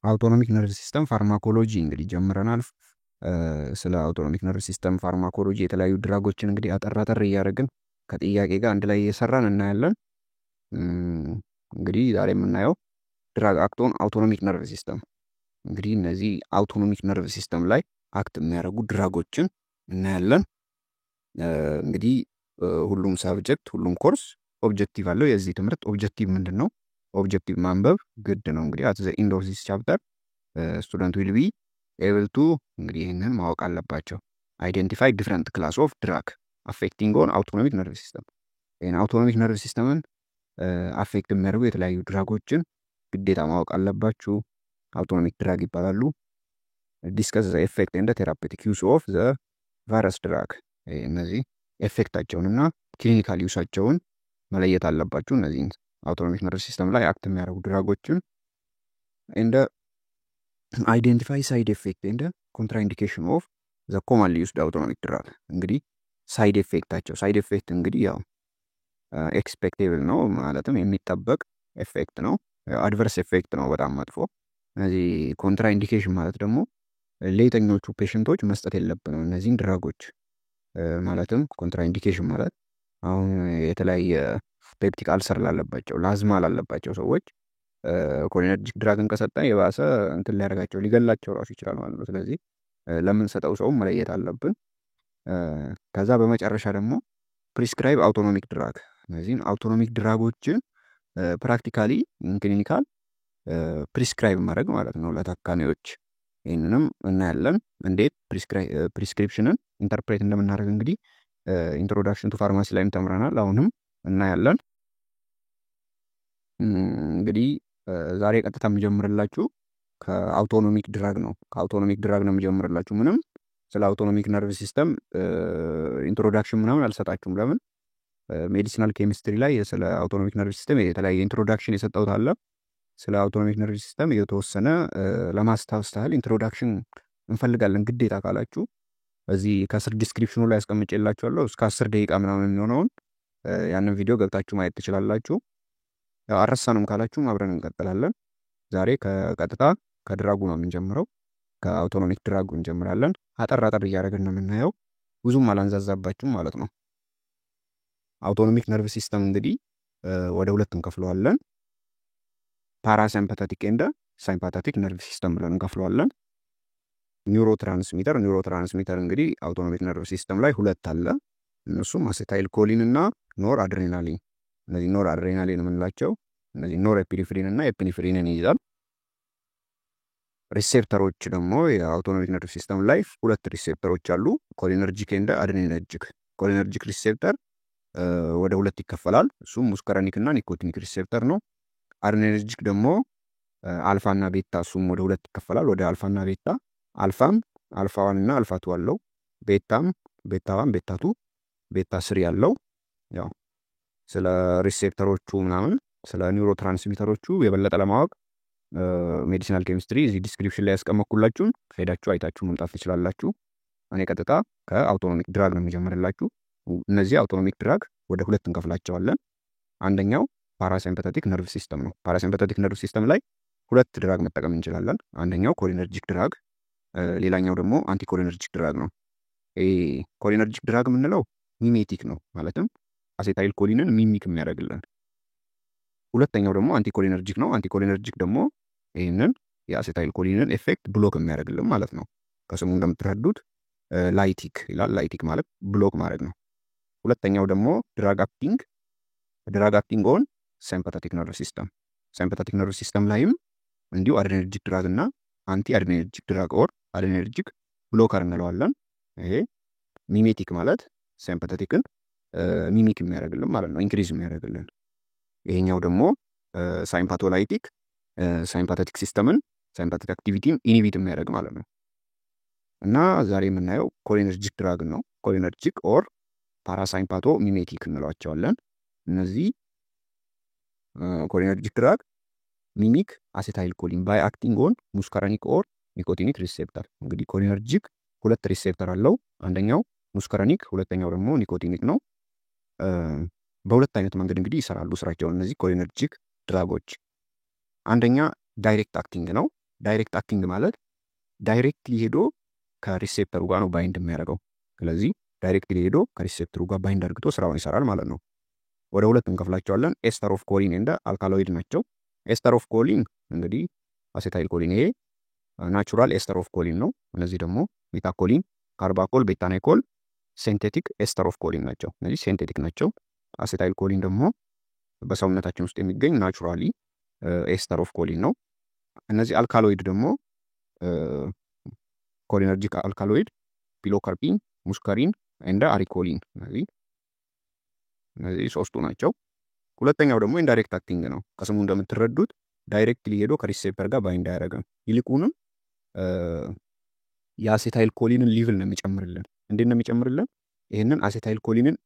አውቶኖሚክ ነርቭ ሲስተም ፋርማኮሎጂ እንግዲህ ጀምረናል። ስለ አውቶኖሚክ ነርቭ ሲስተም ፋርማኮሎጂ የተለያዩ ድራጎችን እንግዲህ አጠር እያደረግን ከጥያቄ ጋር አንድ ላይ እየሰራን እናያለን። እንግዲህ ዛሬ የምናየው ድራግ አክቶን አውቶኖሚክ ነርቭ ሲስተም። እንግዲህ እነዚህ አውቶኖሚክ ነርቭ ሲስተም ላይ አክት የሚያደርጉ ድራጎችን እናያለን። እንግዲህ ሁሉም ሳብጀክት ሁሉም ኮርስ ኦብጀክቲቭ አለው። የዚህ ትምህርት ኦብጀክቲቭ ምንድን ነው? ኦብጀክቲቭ ማንበብ ግድ ነው። እንግዲህ አት ዘ ኢንድ ኦፍ ዚስ ቻፕተር ስቱደንት ዊል ቢ ኤብል ቱ እንግዲህ ይህንን ማወቅ አለባቸው። አይዴንቲፋይ ዲፍረንት ክላስ ኦፍ ድራግ አፌክቲንግ ኦን አውቶኖሚክ ነርቭ ሲስተም። ይህን አውቶኖሚክ ነርቭ ሲስተምን አፌክት የሚያደርጉ የተለያዩ ድራጎችን ግዴታ ማወቅ አለባችሁ። አውቶኖሚክ ድራግ ይባላሉ። ዲስከስ ዘ ኤፌክት ኤንድ ቴራፔቲክ ዩስ ኦፍ ዘ ቫይረስ ድራግ። እነዚህ ኤፌክታቸውን እና ክሊኒካል ዩሳቸውን መለየት አለባችሁ። እነዚህን አውቶኖሚክ ነርቭ ሲስተም ላይ አክት የሚያደርጉ ድራጎችን እንደ አይዴንቲፋይ ሳይድ ኤፌክት እንደ ኮንትራኢንዲኬሽን ኦፍ ዘ ኮማንሊ ዩስድ አውቶኖሚክ ድራግ። እንግዲህ ሳይድ ኤፌክት እንግዲህ ያው ኤክስፔክቴብል ነው፣ ማለትም የሚጠበቅ ኤፌክት ነው። አድቨርስ ኤፌክት ነው፣ በጣም መጥፎ። እነዚህ ኮንትራኢንዲኬሽን ማለት ደግሞ ለየትኞቹ ፔሽንቶች መስጠት የለብንም እነዚህን ድራጎች። ማለትም ኮንትራኢንዲኬሽን ማለት አሁን የተለያየ ፔፕቲክ አልሰር ላለባቸው ላዝማ ላለባቸው ሰዎች ኮሊነርጂክ ድራግን ከሰጠን የባሰ እንትን ሊያደርጋቸው ሊገላቸው ራሱ ይችላል ማለት ነው። ስለዚህ ለምንሰጠው ሰው መለየት አለብን። ከዛ በመጨረሻ ደግሞ ፕሪስክራይብ አውቶኖሚክ ድራግ። እነዚህን አውቶኖሚክ ድራጎችን ፕራክቲካሊ ክሊኒካል ፕሪስክራይብ ማድረግ ማለት ነው ለታካሚዎች። ይህንንም እናያለን እንዴት ፕሪስክሪፕሽንን ኢንተርፕሬት እንደምናደርግ እንግዲህ ኢንትሮዳክሽን ቱ ፋርማሲ ላይም ተምረናል። አሁንም እናያለን። እንግዲህ ዛሬ ቀጥታ የምጀምርላችሁ ከአውቶኖሚክ ድራግ ነው። ከአውቶኖሚክ ድራግ ነው የምጀምርላችሁ። ምንም ስለ አውቶኖሚክ ነርቭ ሲስተም ኢንትሮዳክሽን ምናምን አልሰጣችሁም። ለምን? ሜዲሲናል ኬሚስትሪ ላይ ስለ አውቶኖሚክ ነርቭ ሲስተም የተለያየ ኢንትሮዳክሽን የሰጠሁት አለ። ስለ አውቶኖሚክ ነርቭ ሲስተም የተወሰነ ለማስታወስ ታህል ኢንትሮዳክሽን እንፈልጋለን ግዴታ ካላችሁ እዚህ ከስር ዲስክሪፕሽኑ ላይ አስቀምጬላችኋለሁ። እስከ 10 ደቂቃ ምናምን የሚሆነውን ያንን ቪዲዮ ገብታችሁ ማየት ትችላላችሁ። አረሳንም ካላችሁ አብረን እንቀጥላለን። ዛሬ ከቀጥታ ከድራጉ ነው የምንጀምረው። ከአውቶኖሚክ ድራጉ እንጀምራለን። አጠር እያደረግን ነው የምናየው፣ ብዙም አላንዛዛባችሁም ማለት ነው። አውቶኖሚክ ነርቭ ሲስተም እንግዲህ ወደ ሁለት እንከፍለዋለን። ፓራሲምፓታቲክ ኤንድ ሳይምፓታቲክ ነርቭ ሲስተም ብለን እንከፍለዋለን። ኒውሮትራንስሚተር እንግዲህ አውቶኖሚክ ነርቭ ሲስተም ላይ ሁለት አለ። እነሱም አሴታይል ኮሊን እና ኖር አድሬናሊን። እነዚህ ኖር አድሬናሊን የምንላቸው እነዚህ ኖር ኤፒኒፍሪን እና ኤፒኒፍሪንን ይይዛል። ሪሴፕተሮች ደግሞ የአውቶኖሚክ ነርቭ ሲስተም ላይ ሁለት ሪሴፕተሮች አሉ፣ ኮሊነርጂክ ኤንድ አድሬነርጂክ። ኮሊነርጂክ ሪሴፕተር ወደ ሁለት ይከፈላል። እሱም ሙስከረኒክ እና ኒኮቲኒክ ሪሴፕተር ነው። አድሬነርጂክ ደግሞ አልፋ እና ቤታ፣ እሱም ወደ ሁለት ይከፈላል፣ ወደ አልፋ እና ቤታ። አልፋም አልፋ ዋን እና አልፋ ቱ አለው። ቤታም ቤታ ዋን፣ ቤታ ቱ፣ ቤታ ስሪ ያለው። ያው ስለ ሪሴፕተሮቹ ምናምን ስለ ኒውሮ ትራንስሚተሮቹ የበለጠ ለማወቅ ሜዲሲናል ኬሚስትሪ እዚህ ዲስክሪፕሽን ላይ ያስቀመጥኩላችሁን ሄዳችሁ አይታችሁ መምጣት ትችላላችሁ። እኔ ቀጥታ ከአውቶኖሚክ ድራግ ነው የሚጀምርላችሁ። እነዚህ አውቶኖሚክ ድራግ ወደ ሁለት እንከፍላቸዋለን። አንደኛው ፓራሲምፓታቲክ ነርቭ ሲስተም ነው። ፓራሲምፓታቲክ ነርቭ ሲስተም ላይ ሁለት ድራግ መጠቀም እንችላለን። አንደኛው ኮሊነርጂክ ድራግ፣ ሌላኛው ደግሞ አንቲኮሊነርጂክ ድራግ ነው። ኮሊነርጂክ ድራግ የምንለው ሚሜቲክ ነው፣ ማለትም አሴታይል ኮሊንን ሚሚክ የሚያደርግልን። ሁለተኛው ደግሞ አንቲኮሊነርጂክ ነው። አንቲኮሊነርጂክ ደግሞ ይህንን የአሴታይል ኮሊንን ኤፌክት ብሎክ የሚያደርግልን ማለት ነው። ከስሙ እንደምትረዱት ላይቲክ ይላል። ላይቲክ ማለት ብሎክ ማድረግ ነው። ሁለተኛው ደግሞ ድራግ አክቲንግ ኦን ሳይምፓታቲክ ነርቭ ሲስተም። ሳይምፓታቲክ ነርቭ ሲስተም ላይም እንዲሁ አድሬነርጂክ ድራግ እና አንቲ አድሬነርጂክ ድራግ ኦር አድሬነርጂክ ብሎከር እንለዋለን። ይሄ ሚሜቲክ ማለት ሳይምፓታቲክን ሚሚክ የሚያደርግልን ማለት ነው፣ ኢንክሪዝ የሚያደርግልን። ይሄኛው ደግሞ ሳይምፓቶላይቲክ ሳይምፓታቲክ ሲስተምን ሳይምፓታቲክ አክቲቪቲን ኢኒቢት የሚያደርግ ማለት ነው። እና ዛሬ የምናየው ኮሊነርጂክ ድራግ ነው። ኮሊነርጂክ ኦር ፓራሳይምፓቶ ሚሜቲክ እንለዋቸዋለን። እነዚህ ኮሊነርጂክ ድራግ ሚሚክ አሴታይል ኮሊን ባይ አክቲንግ ኦን ሙስካረኒክ ኦር ኒኮቲኒክ ሪሴፕተር። እንግዲህ ኮሊነርጂክ ሁለት ሪሴፕተር አለው። አንደኛው ሙስካረኒክ፣ ሁለተኛው ደግሞ ኒኮቲኒክ ነው። በሁለት አይነት መንገድ እንግዲህ ይሰራሉ ስራቸውን እነዚህ ኮሊነርጂክ ድራጎች። አንደኛ ዳይሬክት አክቲንግ ነው። ዳይሬክት አክቲንግ ማለት ዳይሬክትሊ ሄዶ ከሪሴፕተሩ ጋር ነው ባይንድ የሚያደርገው። ስለዚህ ዳይሬክትሊ ሄዶ ከሪሴፕተሩ ጋር ባይንድ አድርግቶ ስራውን ይሰራል ማለት ነው። ወደ ሁለት እንከፍላቸዋለን። ኤስተር ኦፍ ኮሊን እንደ አልካሎይድ ናቸው። ኤስተር ኦፍ ኮሊን እንግዲህ አሴታይል ኮሊን ይሄ ናቹራል ኤስተር ኦፍ ኮሊን ነው። እነዚህ ደግሞ ሜታኮሊን፣ ካርባኮል፣ ቤታናይኮል ሴንቴቲክ ኤስተር ኦፍ ኮሊን ናቸው። እነዚህ ሴንቴቲክ ናቸው። አሴታይል ኮሊን ደግሞ በሰውነታችን ውስጥ የሚገኝ ናቹራሊ ኤስተር ኦፍ ኮሊን ነው። እነዚህ አልካሎይድ ደግሞ ኮሊነርጂክ አልካሎይድ ፒሎካርፒን፣ ሙስከሪን እንደ አሪኮሊን እነዚህ ሶስቱ ናቸው። ሁለተኛው ደግሞ ኢንዳይሬክት አክቲንግ ነው። ከስሙ እንደምትረዱት ዳይሬክትሊ ሄዶ ከሪሴፕተር ጋር ባይንድ አያደርግም። ይልቁንም የአሴታይል ኮሊንን ሊቭል ነው የሚጨምርልን። እንዴት ነው የሚጨምርልን? ይህንን አሴታይል ኮሊንን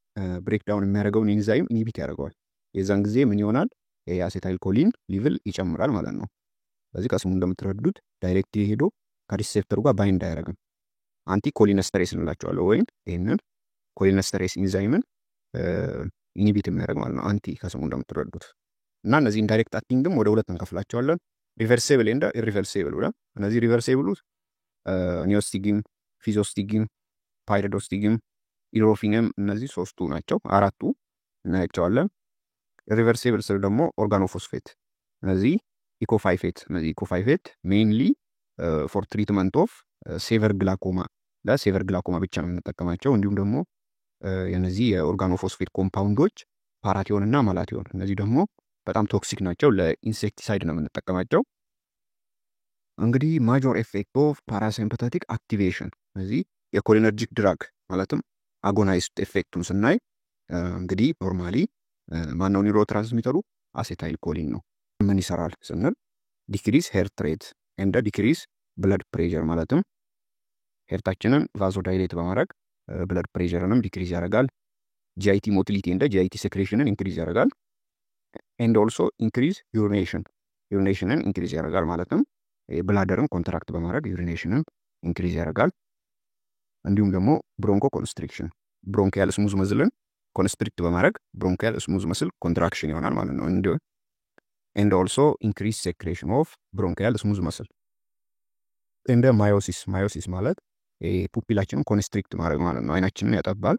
ብሬክዳውን የሚያደርገውን ኢንዛይም ኢኒቢት ያደርገዋል። የዛን ጊዜ ምን ይሆናል? የአሴታይል ኮሊን ሊቭል ይጨምራል ማለት ነው። ስለዚህ ከስሙ እንደምትረዱት ዳይሬክትሊ ሄዶ ከሪሴፕተሩ ጋር ባይንድ አያደርግም። አንቲ ኮሊነስተሬስ እንላቸዋለሁ፣ ወይም ይህንን ኮሊነስተሬስ ኢንዛይምን ኢኒቢት የሚያደርግ ማለት ነው። አንቲ ከስሙ እንደምትረዱት እና እነዚህ ኢንዳይሬክት አክቲንግም ወደ ሁለት እንከፍላቸዋለን። ሪቨርሴብል እንደ ኢሪቨርሴብል ብለን እነዚህ ሪቨርሴብሉ ኒዮስቲጊም፣ ፊዞስቲጊም፣ ፓይሪዶስቲጊም፣ ኢሮፊንም እነዚህ ሶስቱ ናቸው። አራቱ እናያቸዋለን። ሪቨርሴብል ስል ደግሞ ኦርጋኖፎስፌት እነዚህ ኢኮፋይፌት ሜይንሊ ፎር ትሪትመንት ኦፍ ሴቨር ግላኮማ ለሴቨር ግላኮማ ብቻ ነው የምንጠቀማቸው። እንዲሁም ደግሞ የነዚህ የኦርጋኖፎስፌት ኮምፓውንዶች ፓራቲዮን እና ማላቲዮን እነዚህ ደግሞ በጣም ቶክሲክ ናቸው። ለኢንሴክቲሳይድ ነው የምንጠቀማቸው። እንግዲህ ማጆር ኤፌክት ኦፍ ፓራሲምፐታቲክ አክቲቬሽን እነዚህ የኮሊነርጂክ ድራግ ማለትም አጎናይስት ኤፌክቱን ስናይ እንግዲህ ኖርማሊ ማነው ኒውሮ ትራንስሚተሩ? አሴታይል ኮሊን ነው። ምን ይሰራል ስንል ዲክሪዝ ሄርት ሬት እንደ ዲክሪዝ ብለድ ፕሬዠር ማለትም ሄርታችንን ቫዞዳይሌት በማድረግ ብለድ ፕሬዠርንም ዲክሪዝ ያደርጋል። ጂአይቲ ሞቲሊቲ እንደ ጂአይቲ ሴክሬሽንን ኢንክሪዝ ያደርጋል። ኤንድ ኦልሶ ኢንክሪዝ ዩሪኔሽንን ኢንክሪዝ ያደርጋል። ማለትም ብላደርን ኮንትራክት በማድረግ ዩሪኔሽንን ኢንክሪዝ ያደርጋል። እንዲሁም ደግሞ ብሮንኮ ኮንስትሪክሽን ብሮንኪያል ስሙዝ መስልን ኮንስትሪክት በማድረግ ብሮንኪያል ስሙዝ መስል ኮንትራክሽን ይሆናል ማለት ነው። ኤንድ ኦልሶ ኢንክሪዝ ሴክሬሽን ኦፍ ብሮንኪያል ስሙዝ መስል እንደ ማዮሲስ ማለት ፑፒላችንን ኮንስትሪክት ማድረግ ማለት ነው። አይናችንን ያጠባል።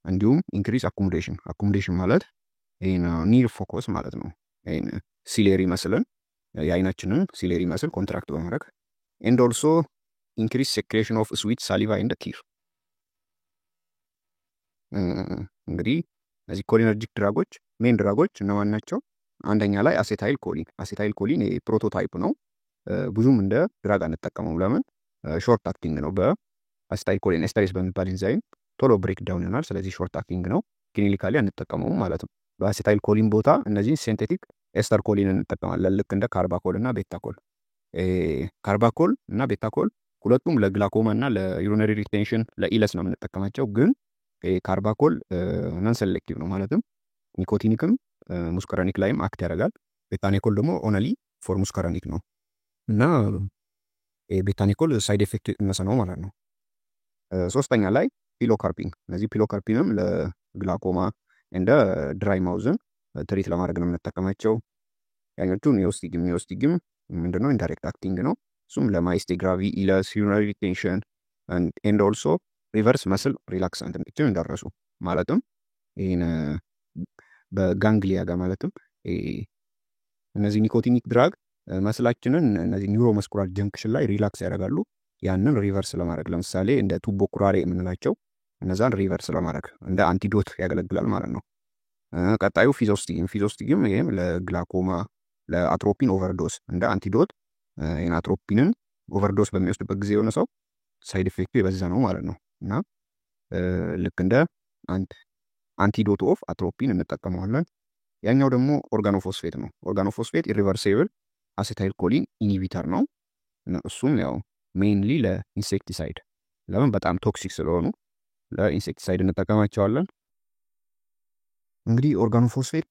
እንዲሁም ኢንክሪዝ አኮሞዴሽን ማለት ኒር ፎከስ ማለት ነው። ሲሌሪ መስልን የአይናችንን ሲሌሪ መስል ኮንትራክት በማድረግ ኤንድ ኦልሶ ኢንክሪዝ ሴክሬሽን ኦፍ ስዊት ሳሊቫ እንደ ቲር። እንግዲህ እነዚህ ኮሊነርጂክ ድራጎች ሜን ድራጎች እነማን ናቸው? አንደኛ ላይ አሴታይል ኮሊን ፕሮቶታይፕ ነው። ብዙም እንደ ድራግ አንጠቀመው። ለምን? ሾርት አክቲንግ ነው። በአሴታይል ኮሊን ኤስተሬስ በሚባል ኢንዛይም ቶሎ ብሬክ ዳውን ይሆናል። ስለዚህ ሾርት አክቲንግ ነው። ክሊኒካሊ አንጠቀመውም ማለት ነው። በአሴታይል ኮሊን ቦታ እነዚህን ሴንቴቲክ ኤስተር ኮሊን እንጠቀማለን። ልክ እንደ ካርባኮል እና ቤታኮል። ካርባኮል እና ቤታኮል ሁለቱም ለግላኮማ እና ለዩሪነሪ ሪቴንሽን ለኢለስ ነው የምንጠቀማቸው። ግን ካርባኮል ነን ሴሌክቲቭ ነው። ማለትም ኒኮቲኒክም ሙስከራኒክ ላይም አክት ያደርጋል። ቤታኒኮል ደግሞ ኦነሊ ፎር ሙስከራኒክ ነው እና ቤታኒኮል ሳይድ ኤፌክት እነሰ ነው ማለት ነው። ሶስተኛ ላይ ፒሎካርፒን። እነዚህ ፒሎካርፒንም ለግላኮማ እንደ ድራይ ማውዝን ትሪት ለማድረግ ነው የምንጠቀማቸው። ያኞቹ ኒዮስቲግም ምንድነው? ኢንዳይሬክት አክቲንግ ነው። እሱም ለማይስቴ ግራቪ፣ ኢለስ፣ ዩሪነሪ ሪቴንሽን ኤንድ ኦልሶ ሪቨርስ መስል ሪላክሳንት እንዲችል እንዳረሱ ማለትም ይህን በጋንግሊያ ጋር ማለትም እነዚህ ኒኮቲኒክ ድራግ መስላችንን እነዚህ ኒውሮ መስኩላር ጀንክሽን ላይ ሪላክስ ያደርጋሉ። ያንን ሪቨርስ ለማድረግ ለምሳሌ እንደ ቱቦ ኩራሬ የምንላቸው እነዛን ሪቨርስ ለማድረግ እንደ አንቲዶት ያገለግላል ማለት ነው። ቀጣዩ ፊዞስቲግም ይህም ለግላኮማ ለአትሮፒን ኦቨርዶስ እንደ አንቲዶት ይህን አትሮፒንን ኦቨርዶስ በሚወስድበት ጊዜ የሆነ ሰው ሳይድ ኢፌክቱ የበዛ ነው ማለት ነው እና ልክ እንደ አንቲዶት ኦፍ አትሮፒን እንጠቀመዋለን። ያኛው ደግሞ ኦርጋኖፎስፌት ነው። ኦርጋኖፎስፌት ኢሪቨርሴብል አሴታይል ኮሊን ኢኒቢተር ነው። እሱም ያው ሜይንሊ ለኢንሴክቲሳይድ ለምን በጣም ቶክሲክ ስለሆኑ ለኢንሴክቲሳይድ እንጠቀማቸዋለን። እንግዲህ ኦርጋኖፎስፌት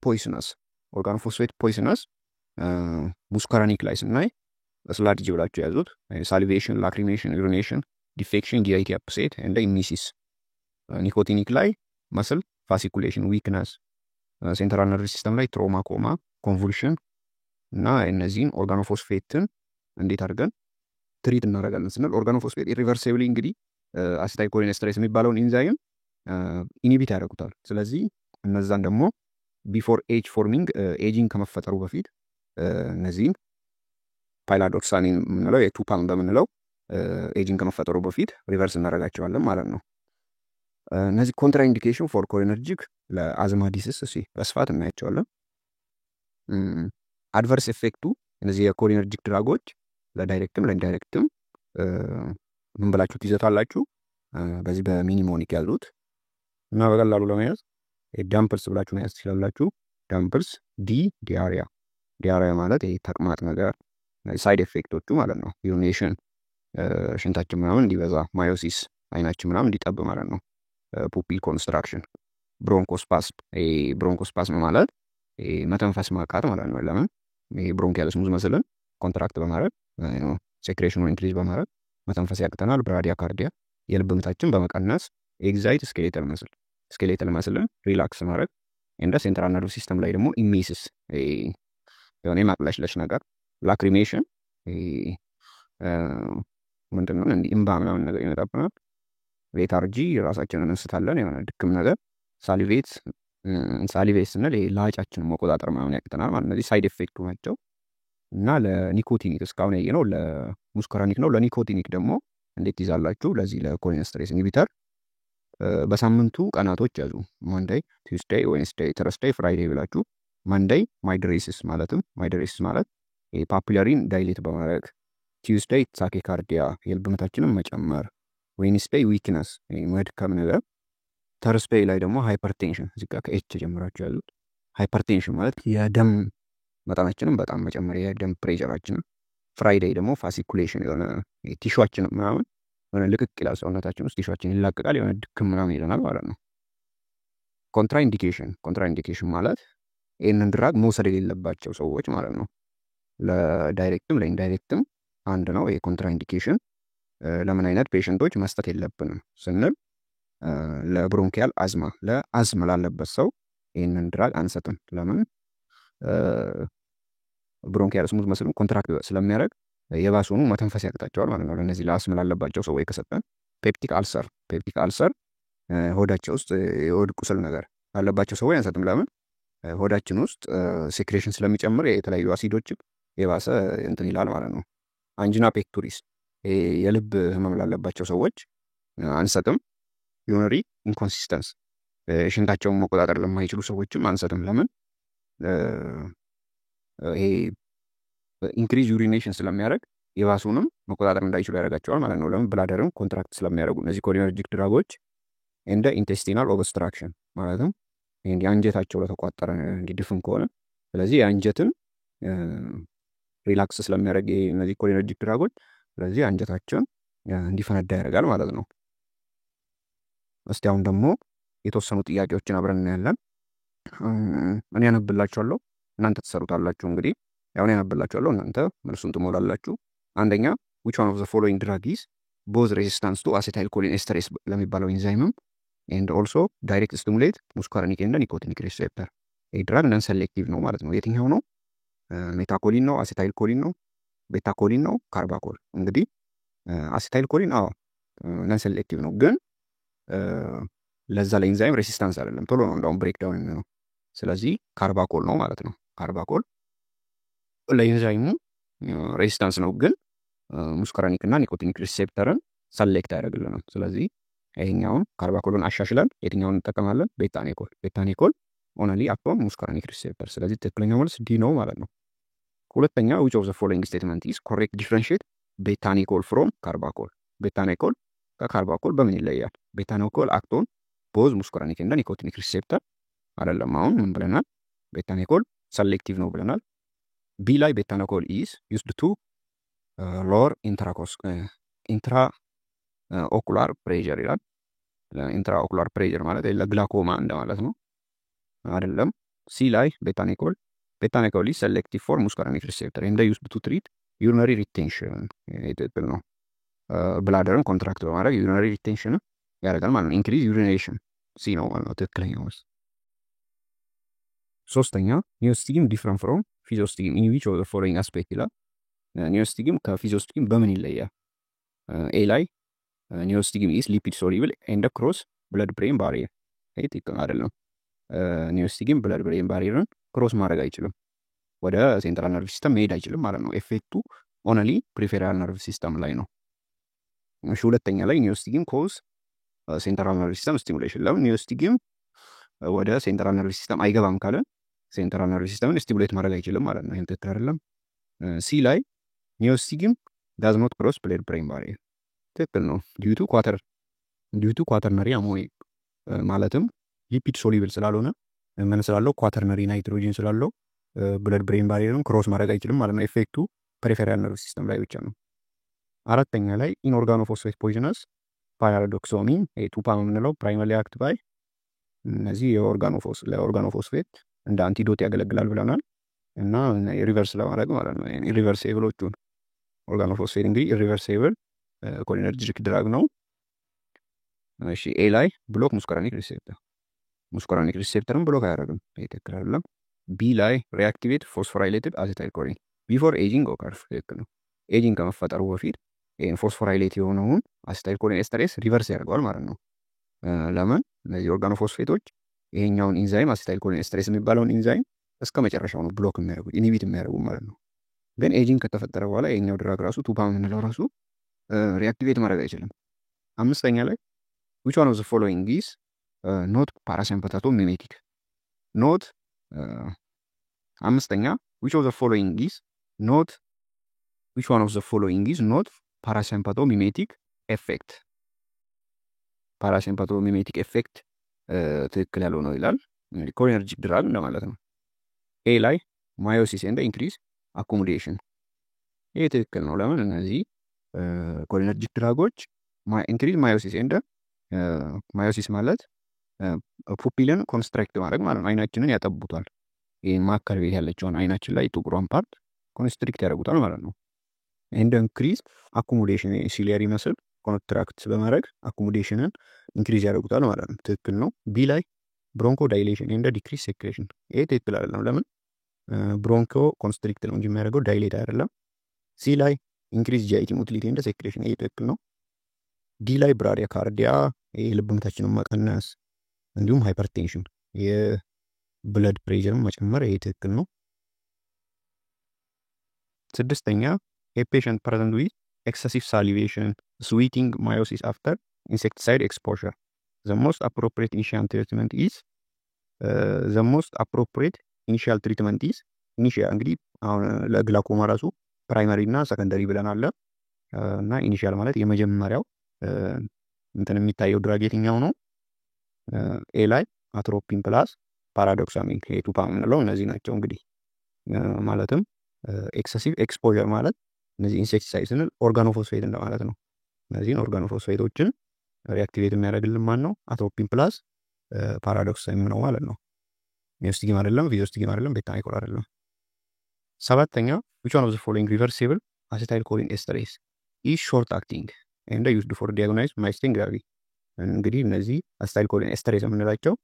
ፖይስነስ ሙስከራኒክ ላይ ስናይ ስላድጅ ብላችሁ ያዙት። ሳሊቬሽን፣ ላክሪሜሽን፣ ዩሪኔሽን፣ ዲፌክሽን፣ ጂአይቲ አፕሴት እንደ ኢሚሲስ። ኒኮቲኒክ ላይ መስል ፋሲኩሌሽን፣ ዊክነስ፣ ሴንትራል ነርቭ ሲስተም ላይ ትሮማ፣ ኮማ፣ ኮንvulsion እና እነዚህን ኦርጋኖፎስፌትን እንዴት አድርገን ትሪት እናደርጋለን ስንል ኦርጋኖፎስፌት ኢሪቨርሲብሊ እንግዲህ አሲታይል ኮሊንስተሬስ የሚባለውን ኢንዛይም ኢኒቢት ያደርጉታል። ስለዚህ እነዛን ደግሞ ቢፎር ኤጅ ፎርሚንግ ኤጂንግ ከመፈጠሩ በፊት እነዚህም ፓይላዶክሳኒን የምንለው የቱፓን በምንለው ኤጂንግ ከመፈጠሩ በፊት ሪቨርስ እናደርጋቸዋለን ማለት ነው። እነዚህ ኮንትራ ኢንዲኬሽን ፎር ኮሊነርጂክ ለአዝማ ዲስስ በስፋት እናያቸዋለን። አድቨርስ ኤፌክቱ እነዚህ የኮሊነርጂክ ድራጎች ለዳይሬክትም ለኢንዳይሬክትም ምን ብላችሁ ትይዘታላችሁ? በዚህ በሚኒሞኒክ ያሉት እና በቀላሉ ለመያዝ ዳምፕልስ ብላችሁ መያዝ ትችላላችሁ። ዳምፕልስ ዲያሪያ ማለት ተቅማጥ ነገር ሳይድ ኤፌክቶቹ ማለት ነው። ዩሪኔሽን ሽንታችን ምናምን እንዲበዛ፣ ማዮሲስ አይናችን ምናምን እንዲጠብ ማለት ነው። ፑፒል ኮንስትራክሽን፣ ብሮንኮስፓስም ማለት መተንፈስ ማቃት ማለት ነው። ለምን ብሮንኪያል ስሙዝ መስልን ኮንትራክት በማድረግ ሴክሬሽኑን ኢንክሪዝ በማድረግ መተንፈስ ያቅተናል። ብራዲያካርዲያ የልብ ምታችን በመቀነስ ኤግዛይት ስኬሌተል መስልን ሪላክስ ማድረግ እንደ ሴንትራል ነርቭ ሲስተም ላይ ደግሞ ኢሜሲስ የሆነ የማቅለሽለሽ ነገር፣ ላክሪሜሽን ምንድነው እንዲህ እምባ ምናምን ነገር ይመጣብናል። ሌታርጂ ራሳችንን እንስታለን፣ የሆነ ድክም ነገር። ሳሊቬት ስንል ላጫችንን መቆጣጠር ምናምን ያቅተናል ማለት እነዚህ ሳይድ ኤፌክቱ ናቸው። እና ለኒኮቲኒክ እስካሁን ያየ ነው ለሙስኮራኒክ ነው። ለኒኮቲኒክ ደግሞ እንዴት ይዛላችሁ? ለዚህ ለኮሊነስተሬስ ኢንሂቢተር በሳምንቱ ቀናቶች ያዙ። ማንዳይ፣ ቲውስዳይ፣ ዌንስዳይ፣ ተርስዳይ፣ ፍራይዴይ ብላችሁ ማንዳይ ማይድሬሲስ ማለት ፓፒላሪን ዳይሌት በማድረግ ቲውስዳይ ታኬካርዲያ የልብ ምታችንን መጨመር፣ ዌንስዳይ ዊክነስ መድከም ነገር፣ ተርስዳይ ላይ ደግሞ ሃይፐርቴንሽን እዚህ ጋር ከኤች ጀምራችሁ ያሉት ሃይፐርቴንሽን ማለት የደም መጠናችንን በጣም መጨመር የደም ፕሬሸራችንን፣ ፍራይዴይ ደግሞ ፋሲኩሌሽን የሆነ ቲሹዋችን ምናምን የሆነ ልቅቅ ይላል ሰውነታችን ውስጥ ቲሹዋችን ይላቀቃል፣ የሆነ ድክም ምናምን ይለናል ማለት ነው። ኮንትራ ኢንዲኬሽን ማለት ይህንን ድራግ መውሰድ የሌለባቸው ሰዎች ማለት ነው። ለዳይሬክትም ለኢንዳይሬክትም አንድ ነው። ይሄ ኮንትራ ኢንዲኬሽን ለምን አይነት ፔሽንቶች መስጠት የለብንም ስንል ለብሮንኪያል አዝማ ላለበት ሰው ይህንን ድራግ አንሰጥም። ለምን? ብሮንኪያል ስሙዝ መስልን ኮንትራክት ስለሚያደርግ የባሱኑ መተንፈስ ያቅታቸዋል ማለት ነው። ለእነዚህ ለአስም ላለባቸው ሰዎች ከሰጠን ፔፕቲክ አልሰር ሆዳቸው ውስጥ የሆድ ቁስል ነገር ላለባቸው ሰዎች አንሰጥም። ለምን? ሆዳችን ውስጥ ሴክሬሽን ስለሚጨምር የተለያዩ አሲዶችን የባሰ እንትን ይላል ማለት ነው። አንጂና ፔክቱሪስ የልብ ህመም ላለባቸው ሰዎች አንሰጥም። ዩሪነሪ ኢንኮንሲስተንስ ሽንታቸውን መቆጣጠር ለማይችሉ ሰዎችም አንሰጥም። ለምን? ይሄ ኢንክሪዝ ዩሪኔሽን ስለሚያደርግ የባሱንም መቆጣጠር እንዳይችሉ ያደርጋቸዋል ማለት ነው። ለምን? ብላደርን ኮንትራክት ስለሚያደርጉ እነዚህ ኮሊነርጂክ ድራጎች እንደ ኢንቴስቲናል ኦብስትራክሽን ማለትም እንዲህ አንጀታቸው ለተቋጠረ እንዲድፍን ከሆነ ስለዚህ የአንጀትን ሪላክስ ስለሚያደርግ እነዚህ ኮሊነርጂክ ድራጎች ስለዚህ አንጀታችን እንዲፈነዳ ያደርጋል ማለት ነው። እስቲ አሁን ደግሞ የተወሰኑ ጥያቄዎችን አብረን እናያለን። እኔ ያነብላችኋለሁ፣ እናንተ ትሰሩታላችሁ። እንግዲህ ያው እኔ ያነብላችኋለሁ፣ እናንተ መልሱን ትሞላላችሁ። አንደኛ which one of the following drug is both resistance to acetylcholinesterase ለሚባለው ኢንዛይምም and also direct stimulate muscarinic and nicotinic receptor። ይህ ድራግ ነን ሴሌክቲቭ ነው ማለት ነው። የትኛው ነው? ሜታኮሊን ነው? አሴታይል ኮሊን ነው? ቤታኮሊን ነው? ካርባኮል። እንግዲህ አሴታይል ኮሊን ነን ሴሌክቲቭ ነው፣ ግን ለዛ ለኢንዛይም ሬሲስታንስ አይደለም፣ ቶሎ ነው እንዳውም ብሬክዳውን የሚሆነው። ስለዚህ ካርባኮል ነው ማለት ነው። ካርባኮል ለኢንዛይሙ ሬሲስታንስ ነው፣ ግን ሙስካራኒክ እና ኒኮቲኒክ ሪሴፕተርን ሰሌክት አያደርግልንም። ስለዚህ ይሄኛውን ካርባኮልን አሻሽለን የትኛውን እንጠቀማለን? ቤታኒኮል ኦንሊ አክቶን ሙስካራኒክ ሪሴፕተር። ስለዚህ ትክክለኛው መልስ ዲ ነው ማለት ነው። ሁለተኛ which of the following statement is correct differentiate ቤታኒኮል ፍሮም ካርባኮል። ቤታኒኮል ከካርባኮል በምን ይለያል? ቤታኒኮል አክቶን ቦዝ ሙስካራኒክ እና ኒኮቲኒክ ሪሴፕተር አይደለም። አሁን ምን ብለናል? ቤታኒኮል ሰሌክቲቭ ነው ብለናል። ቢ ላይ ቤታኒኮል is used to lower ኢንትራ ኦኩላር ፕሬዠር ይላል። ኢንትራ ኦኩላር ፕሬዠር ማለት ለግላኮማ እንደማለት ነው አይደለም። ሲ ላይ ቤታኒኮል is selective for muscarinic receptor and used to treat urinary retention ትክክል ነው። ብላደርን ኮንትራክት በማድረግ ዩሪነሪ ሪቴንሽን ያደርጋል ማለት ነው። ኢንክሪዝ ዩሪኔሽን ሲ ነው ማለት ነው ትክክለኛው መልስ። ሶስተኛ ኒዮስቲግም ዲፍረንት ፍሮም ፊዞስቲግም ኢን ዊች ኦፍ ዘ ፎሎዊንግ አስፔክት ይላል። ኒዮስቲግም ከፊዞስቲግም በምን ይለያል? ኤ ላይ ኒዮስቲግም ኢስ ሊፒድ ሶሊብል ኤንድ ክሮስ ብለድ ብሬን ባሪየር። ይሄ ትክክል አይደለም። ኒዮስቲግም ብለድ ብሬን ባሪየርን ክሮስ ማድረግ አይችልም፣ ወደ ሴንትራል ነርቭ ሲስተም መሄድ አይችልም ማለት ነው። ኤፌክቱ ኦንሊ ፕሪፌራል ነርቭ ሲስተም ላይ ነው። እሺ ሁለተኛ ላይ ኒዮስቲግም ኮዝ ሴንትራል ነርቭ ሲስተም ስቲሙሌሽን። ለምን ኒዮስቲግም ወደ ሴንትራል ነርቭ ሲስተም አይገባም ካለ ሴንትራል ነርቭ ሲስተምን ስቲሙሌት ማድረግ አይችልም ማለት ነው። ይህም ትክክል አይደለም። ሲ ላይ ኒዮስቲግም ዳዝ ኖት ክሮስ ብለድ ብሬን ባሪየር ትክክል ነው። ዲዩቱ ኳተርነሪ አሞኒያ ማለትም ሊፒድ ሶሊብል ስላልሆነ ምን ስላለው ኳተርነሪ ናይትሮጂን ስላለው ብለድ ብሬን ባሪየርን ክሮስ ማድረግ አይችልም ማለት ነው። ኤፌክቱ ፔሪፌራል ነርቭ ሲስተም ላይ ብቻ ነው። አራተኛ ላይ ኢንኦርጋኖ ፎስፌት ፖይዝነስ ፓራዶክሶሚን ቱፓ የምንለው ፕራይመሪ አክት ባይ እነዚህ ለኦርጋኖ ፎስፌት እንደ አንቲዶት ያገለግላል ብለናል እና ሪቨርስ ለማድረግ ማለት ነው። ኢሪቨርሴብሎቹን ኦርጋኖ ፎስፌት እንግዲህ ኢሪቨርሴብል ኮሊነርጂክ ድራግ ነው። እሺ ኤ ላይ ብሎክ ሙስኮራኒክ ሪሴፕተርን ብሎክ አያደርግም። ይሄ ትክክል አይደለም። ቢ ላይ ሪአክቲቬት ፎስፎራይሌትድ አሴታይል ኮሊን ቢፎር ኤጂንግ ኦከርስ ትክክል ነው። ኤጂንግ ከመፈጠሩ በፊት ይህን ፎስፎራይሌት የሆነውን አሴታይል ኮሊን ኤስተሬስ ሪቨርስ ያደርገዋል ማለት ነው። ለምን? እነዚህ ኦርጋኖ ፎስፌቶች ይሄኛውን ኢንዛይም አሴታይል ኮሊን ኤስተሬስ የሚባለውን ኢንዛይም እስከ መጨረሻው ነው ብሎክ የሚያደርጉት ኢኒቢት የሚያደርጉ ማለት ነው። ግን ኤጂንግ ከተፈጠረ በኋላ ይሄኛው ድራግ ራሱ ቱፓ የምንለው ራሱ ሪአክቲቬት ማድረግ አይችልም። አምስተኛ ላይ which one of the following is not parasympathetic mimetic not አምስተኛ which one of the following is not parasympathomimic effect parasympathomimic effect ትክክል ያለው ነው ይላል። ኮሊነርጂክ ድራግ እንደማለት ነው። ኤ ላይ ማዮሲስ ኤንድ ኢንክሪዝ አኮሞዴሽን ይህ ትክክል ነው። ለምን? እነዚህ ኮሊነርጂክ ድራጎች ኢንክሪዝ ማዮሲስ ኤንድ ማዮሲስ ማለት ፑፒልን ኮንስትራክት ማድረግ ማለት ነው። አይናችንን ያጠቡታል። ይህን ማዕከል ቤት ያለችውን አይናችን ላይ ጥቁሯን ፓርት ኮንስትሪክት ያደርጉታል ማለት ነው። ኤንድ ኢንክሪዝ አኮሞዴሽን ሲሊያሪ መስል ኮንትራክት በማድረግ አኮሞዴሽንን ኢንክሪዝ ያደርጉታል ማለት ነው። ትክክል ነው። ቢ ላይ ብሮንኮ ዳይሌሽን ኤንድ ዲክሪዝ ሴክሬሽን ይሄ ትክክል አይደለም። ለምን? ብሮንኮ ኮንስትሪክት ነው እንጂ የሚያደርገው ዳይሌት አይደለም። ሲ ላይ ኢንክሪዝ ጂአይቲ ሞቲሊቲ ኤንድ ሴክሬሽን ይሄ ትክክል ነው። ዲ ላይ ብራዲያ ካርዲያ የልብ ምታችንን መቀነስ እንዲሁም ሃይፐርቴንሽን የብለድ ፕሬሸርን መጨመር ይሄ ትክክል ነው። ስድስተኛ ኤፔሸንት ፕሬዘንት ዊዝ ኤክሰሲቭ ሳሊቬሽን ስዊቲንግ ማዮሲስ አፍተር ኢንሴክቲሳይድ ኤክስፖዠር ዘ ሞስት አፕሮፕሪየት ኢኒሺያል ትሪትመንት ኢዝ ኢኒሺያል እንግዲህ አሁን ለግላኮማ ራሱ ፕራይመሪ እና ሰከንደሪ ብለን አለ እና ኢኒሺያል ማለት የመጀመሪያው እንትን የሚታየው ድራግ የትኛው ነው? ኤ ላይ አትሮፒን ፕላስ ፓራዶክሳሚን ቱፓ የምንለው እነዚህ ናቸው። እንግዲህ ማለትም ኤክሰሲቭ ኤክስፖዠር ማለት እነዚህ ኢንሴክቲሳይድ ስንል ኦርጋኖፎስፌት እንደማለት ነው። እነዚህን ኦርጋኖፎስፌቶችን ሪአክቲቬት የሚያደርግልን ማን ነው? አትሮፒን ፕላስ ፓራዶክሳሚን ነው ማለት ነው። ኒዮስቲግም አይደለም፣ ፊዞስቲግም አይደለም፣ ቤታ ናይኮል አይደለም። ሰባተኛ which one of the following reversible acetylcholine esterase is short acting and used for diagnose myasthenia gravis እንግዲህ እነዚህ አሴታይልኮሊን ኤስተሬስ የምንላቸው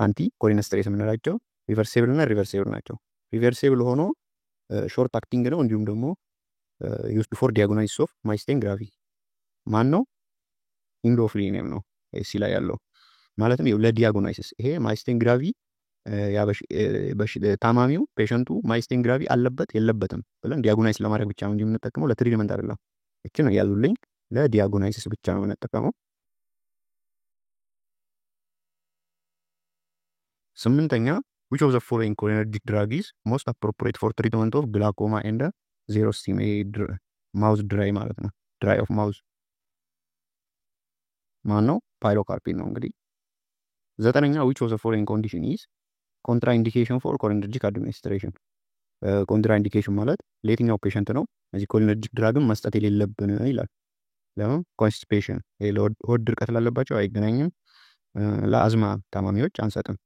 አንቲ ኮሊን ኤስተሬስ የምንላቸው ሪቨርሲብል እና ሪቨርሲብል ናቸው። ሪቨርሲብል ሆኖ ሾርት አክቲንግ ነው። እንዲሁም ደግሞ ዩዝድ ፎር ዲያግኖሲስ ኦፍ ማይስቴን ግራቪ ማን ነው? ኢንዶፍሊኒየም ነው እሲ ላይ ያለው ማለትም ለዲያግኖሲስ ይሄ ማይስቴን ግራቪ ታማሚው ፔሸንቱ ማይስቴን ግራቪ አለበት የለበትም ብለን ዲያግኖሲስ ለማድረግ ብቻ ነው እንጂ የምንጠቀመው ለትሪትመንት አይደለም። እቺ ነው ያሉልኝ ለዲያግኖሲስ ብቻ ነው የምንጠቀመው። ስምንተኛ which of the following cholinergic drug is most appropriate for treatment of glaucoma and xerostomia ማውዝ ድራይ ማለት ነው። ድራይ ኦፍ ማውዝ ማን ነው? ፓይሎካርፒን ነው። እንግዲህ ዘጠነኛ which of the following condition is contraindication for cholinergic administration ኮንትራኢንዲኬሽን ማለት ለየትኛው ፔሸንት ነው እዚህ ኮሊነርጂክ ድራግን መስጠት የሌለብን ይላል። ለምን? ኮንስቲፔሽን ሆድ ድርቀት ላለባቸው አይገናኝም። ለአዝማ ታማሚዎች አንሰጥም።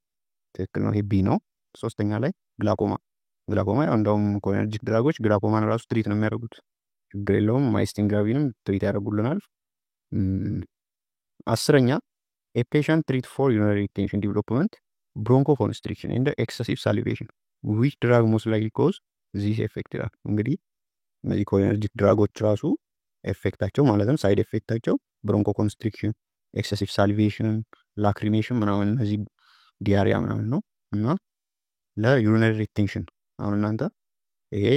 ትክክል ነው። ይሄ ቢ ነው። ሶስተኛ ላይ ግላኮማ ያው እንደውም ኮሊነርጂክ ድራጎች ግላኮማን ራሱ ትሪት ነው የሚያደርጉት። ችግር የለውም። ማይስቴን ግራቪንም ትሪት ያደርጉልናል። አስረኛ a patient treat for urinary retention development bronchoconstriction and excessive salivation which drug most likely cause this effect ይላል። እንግዲህ እነዚህ ኮሊነርጂክ ድራጎች ራሱ ኤፌክታቸው ማለትም ሳይድ ኤፌክታቸው ብሮንኮ ኮንስትሪክሽን፣ ኤክሰሲቭ ሳልቬሽን፣ ላክሪሜሽን ምናምን እነዚህ ዲያሪያ ምናምን ነው እና ለዩሪነሪ ሪቴንሽን አሁን እናንተ ይሄ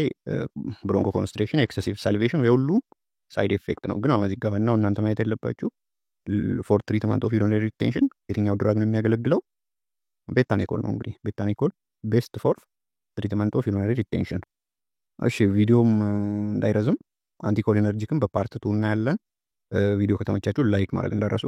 ብሮንኮ ኮንስትሪክሽን፣ ኤክሰሲቭ ሳልቬሽን የሁሉ ሳይድ ኤፌክት ነው። ግን አሁን እዚህ ጋር ዋናው እናንተ ማየት ያለባችሁ ፎር ትሪትመንት ኦፍ ዩሪነሪ ሪቴንሽን የትኛው ድራግ ነው የሚያገለግለው? ቤታኒኮል ነው። እንግዲህ ቤታኒኮል ቤስት ፎር ትሪትመንት ኦፍ ዩሪነሪ ሪቴንሽን። እሺ ቪዲዮም እንዳይረዝም አንቲኮሊነርጂክን በፓርት 2 እናያለን። ቪዲዮ ከተመቻችሁ ላይክ ማድረግ እንዳረሱ